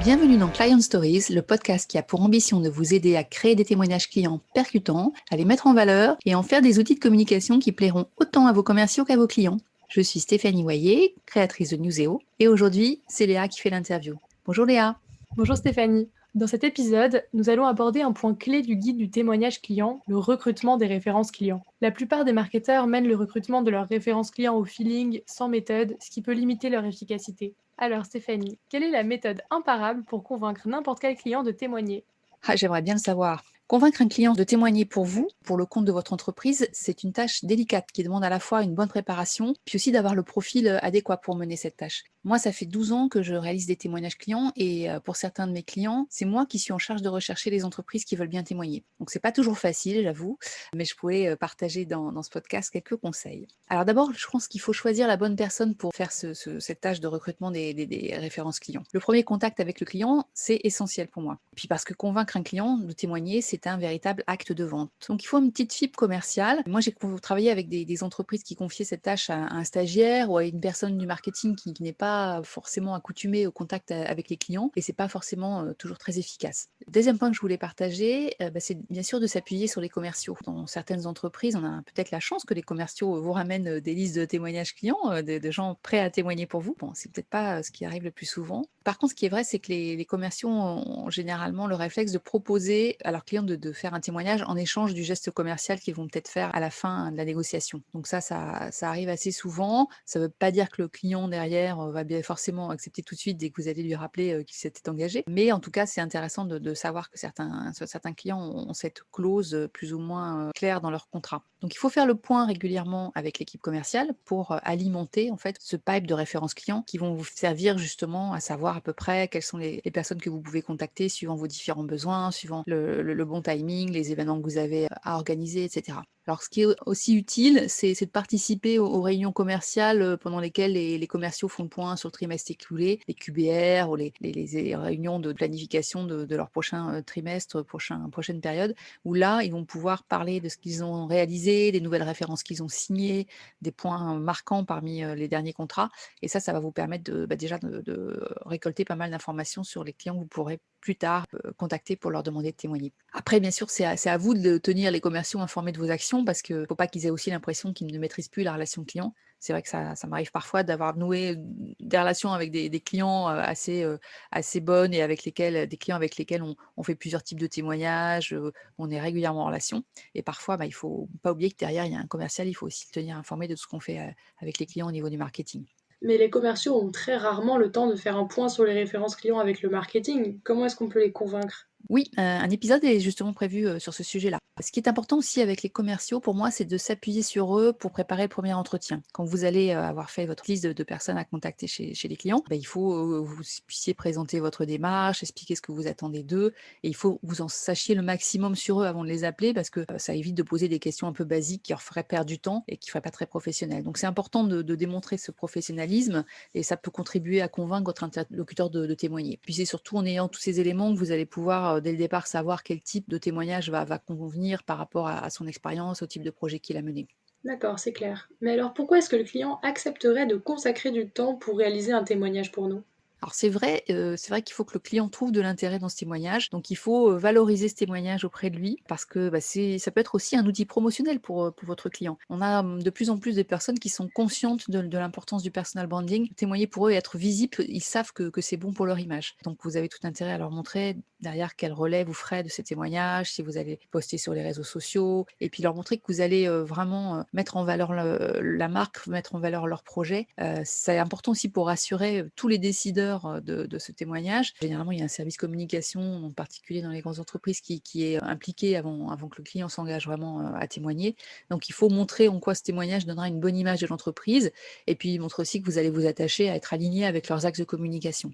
Bienvenue dans Client Stories, le podcast qui a pour ambition de vous aider à créer des témoignages clients percutants, à les mettre en valeur et en faire des outils de communication qui plairont autant à vos commerciaux qu'à vos clients. Je suis Stéphanie Hoyer, créatrice de Newseo, et aujourd'hui, c'est Léa qui fait l'interview. Bonjour Léa. Bonjour Stéphanie. Dans cet épisode, nous allons aborder un point clé du guide du témoignage client, le recrutement des références clients. La plupart des marketeurs mènent le recrutement de leurs références clients au feeling, sans méthode, ce qui peut limiter leur efficacité. Alors Stéphanie, quelle est la méthode imparable pour convaincre n'importe quel client de témoigner? J'aimerais bien le savoir. Convaincre un client de témoigner pour vous, pour le compte de votre entreprise, c'est une tâche délicate qui demande à la fois une bonne préparation, puis aussi d'avoir le profil adéquat pour mener cette tâche. Moi, ça fait 12 ans que je réalise des témoignages clients et pour certains de mes clients, c'est moi qui suis en charge de rechercher les entreprises qui veulent bien témoigner. Donc, c'est pas toujours facile, j'avoue, mais je pourrais partager dans ce podcast quelques conseils. Alors d'abord, je pense qu'il faut choisir la bonne personne pour faire cette tâche de recrutement des références clients. Le premier contact avec le client, c'est essentiel pour moi. Puis parce que convaincre un client de témoigner, c'est un véritable acte de vente. Donc il faut une petite fibre commerciale. Moi, j'ai travaillé avec des entreprises qui confiaient cette tâche à un stagiaire ou à une personne du marketing qui n'est pas forcément accoutumée au contact avec les clients et c'est pas forcément toujours très efficace. Le deuxième point que je voulais partager, c'est bien sûr de s'appuyer sur les commerciaux. Dans certaines entreprises, on a peut-être la chance que les commerciaux vous ramènent des listes de témoignages clients, de gens prêts à témoigner pour vous. Bon, c'est peut-être pas ce qui arrive le plus souvent. Par contre, ce qui est vrai, c'est que les commerciaux ont généralement le réflexe de proposer à leurs clients de faire un témoignage en échange du geste commercial qu'ils vont peut-être faire à la fin de la négociation. Donc ça arrive assez souvent. Ça ne veut pas dire que le client derrière va bien forcément accepter tout de suite dès que vous allez lui rappeler qu'il s'était engagé. Mais en tout cas, c'est intéressant de savoir que certains clients ont cette clause plus ou moins claire dans leur contrat. Donc il faut faire le point régulièrement avec l'équipe commerciale pour alimenter en fait ce pipe de références clients qui vont vous servir justement à savoir à peu près quelles sont les personnes que vous pouvez contacter suivant vos différents besoins, suivant le bon timing, les événements que vous avez à organiser, etc. Alors, ce qui est aussi utile, c'est de participer aux réunions commerciales pendant lesquelles les commerciaux font le point sur le trimestre écoulé, les QBR ou les réunions de planification de leur prochain trimestre, prochaine période, où là, ils vont pouvoir parler de ce qu'ils ont réalisé, des nouvelles références qu'ils ont signées, des points marquants parmi les derniers contrats. Et ça va vous permettre déjà de récolter pas mal d'informations sur les clients que vous pourrez plus tard contacter pour leur demander de témoigner. Après, bien sûr, c'est à vous de tenir les commerciaux informés de vos actions parce qu'il ne faut pas qu'ils aient aussi l'impression qu'ils ne maîtrisent plus la relation client. C'est vrai que ça m'arrive parfois d'avoir noué des relations avec des clients assez bonnes et des clients avec lesquels on fait plusieurs types de témoignages, on est régulièrement en relation. Et parfois, il ne faut pas oublier que derrière, il y a un commercial, il faut aussi le tenir informé de ce qu'on fait avec les clients au niveau du marketing. Mais les commerciaux ont très rarement le temps de faire un point sur les références clients avec le marketing. Comment est-ce qu'on peut les convaincre? Oui, un épisode est justement prévu, sur ce sujet-là. Ce qui est important aussi avec les commerciaux, pour moi, c'est de s'appuyer sur eux pour préparer le premier entretien. Quand vous allez, avoir fait votre liste de personnes à contacter chez les clients, il faut, vous puissiez présenter votre démarche, expliquer ce que vous attendez d'eux et il faut que vous en sachiez le maximum sur eux avant de les appeler parce que, ça évite de poser des questions un peu basiques qui leur feraient perdre du temps et qui ne feraient pas très professionnel. Donc c'est important de démontrer ce professionnalisme et ça peut contribuer à convaincre votre interlocuteur de témoigner. Puis c'est surtout en ayant tous ces éléments que vous allez pouvoir, dès le départ, savoir quel type de témoignage va convenir par rapport à son expérience, au type de projet qu'il a mené. D'accord, c'est clair. Mais alors pourquoi est-ce que le client accepterait de consacrer du temps pour réaliser un témoignage pour nous? Alors c'est vrai qu'il faut que le client trouve de l'intérêt dans ce témoignage, donc il faut, valoriser ce témoignage auprès de lui parce que, ça peut être aussi un outil promotionnel pour votre client. On a, de plus en plus de personnes qui sont conscientes de l'importance du personal branding. Témoigner pour eux et être visible, ils savent que c'est bon pour leur image. Donc vous avez tout intérêt à leur montrer derrière quel relais vous ferez de ces témoignages, si vous allez poster sur les réseaux sociaux et puis leur montrer que vous allez, vraiment, mettre en valeur la marque, mettre en valeur leur projet. C'est important aussi pour rassurer, tous les décideurs, de ce témoignage. Généralement, il y a un service communication, en particulier dans les grandes entreprises, qui est impliqué avant que le client s'engage vraiment, à témoigner. Donc il faut montrer en quoi ce témoignage donnera une bonne image de l'entreprise et puis il montre aussi que vous allez vous attacher à être aligné avec leurs axes de communication.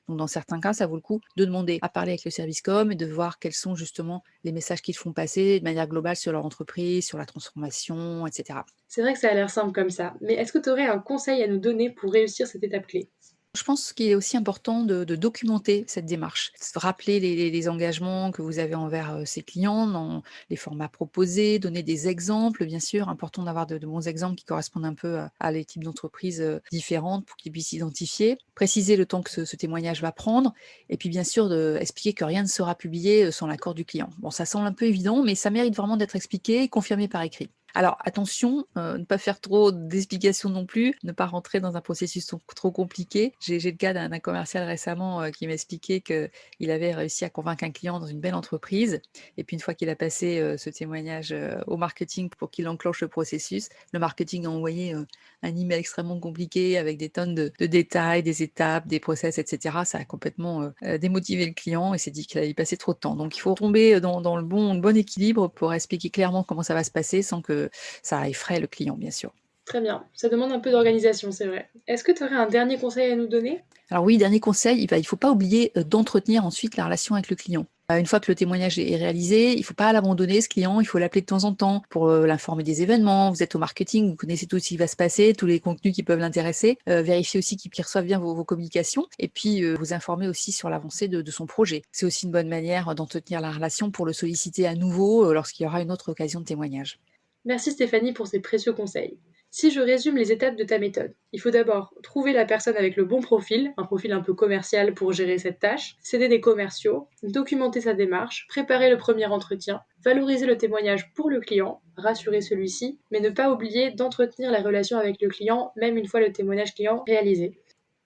Donc dans certains cas, ça vaut le coup de demander à parler avec le service com et de voir quels sont justement les messages qu'ils font passer de manière globale sur leur entreprise, sur la transformation, et cetera. C'est vrai que ça a l'air simple comme ça, mais est-ce que tu aurais un conseil à nous donner pour réussir cette étape clé? Je pense qu'il est aussi important de documenter cette démarche. Rappeler les engagements que vous avez envers ces clients dans les formats proposés, donner des exemples, bien sûr. Important d'avoir de bons exemples qui correspondent un peu à les types d'entreprises différentes pour qu'ils puissent s'identifier. Préciser le temps que ce témoignage va prendre. Et puis, bien sûr, expliquer que rien ne sera publié sans l'accord du client. Bon, ça semble un peu évident, mais ça mérite vraiment d'être expliqué et confirmé par écrit. Alors attention, ne pas faire trop d'explications non plus, ne pas rentrer dans un processus trop compliqué. J'ai le cas d'un commercial récemment qui m'expliquait qu'il avait réussi à convaincre un client dans une belle entreprise. Et puis une fois qu'il a passé ce témoignage au marketing pour qu'il enclenche le processus, le marketing a envoyé un email extrêmement compliqué avec des tonnes de détails, des étapes, des process, etc. Ça a complètement démotivé le client et s'est dit qu'il allait y passer trop de temps. Donc il faut tomber dans le bon équilibre pour expliquer clairement comment ça va se passer sans que ça effraie le client, bien sûr. Très bien, ça demande un peu d'organisation, c'est vrai. Est-ce que tu aurais un dernier conseil à nous donner? Alors oui, dernier conseil, il ne faut pas oublier d'entretenir ensuite la relation avec le client. Une fois que le témoignage est réalisé, il ne faut pas l'abandonner, ce client, il faut l'appeler de temps en temps pour l'informer des événements. Vous êtes au marketing, vous connaissez tout ce qui va se passer, tous les contenus qui peuvent l'intéresser. Vérifiez aussi qu'il reçoive bien vos communications et puis vous informer aussi sur l'avancée de son projet. C'est aussi une bonne manière d'entretenir la relation pour le solliciter à nouveau lorsqu'il y aura une autre occasion de témoignage. Merci Stéphanie pour ces précieux conseils. Si je résume les étapes de ta méthode, il faut d'abord trouver la personne avec le bon profil, un profil un peu commercial pour gérer cette tâche, céder des commerciaux, documenter sa démarche, préparer le premier entretien, valoriser le témoignage pour le client, rassurer celui-ci, mais ne pas oublier d'entretenir la relation avec le client même une fois le témoignage client réalisé.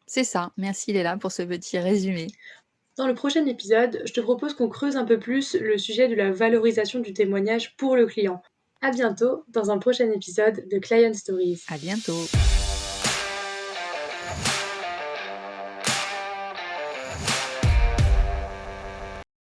C'est ça. Merci Léla pour ce petit résumé. Dans le prochain épisode, je te propose qu'on creuse un peu plus le sujet de la valorisation du témoignage pour le client. À bientôt dans un prochain épisode de Client Stories. À bientôt.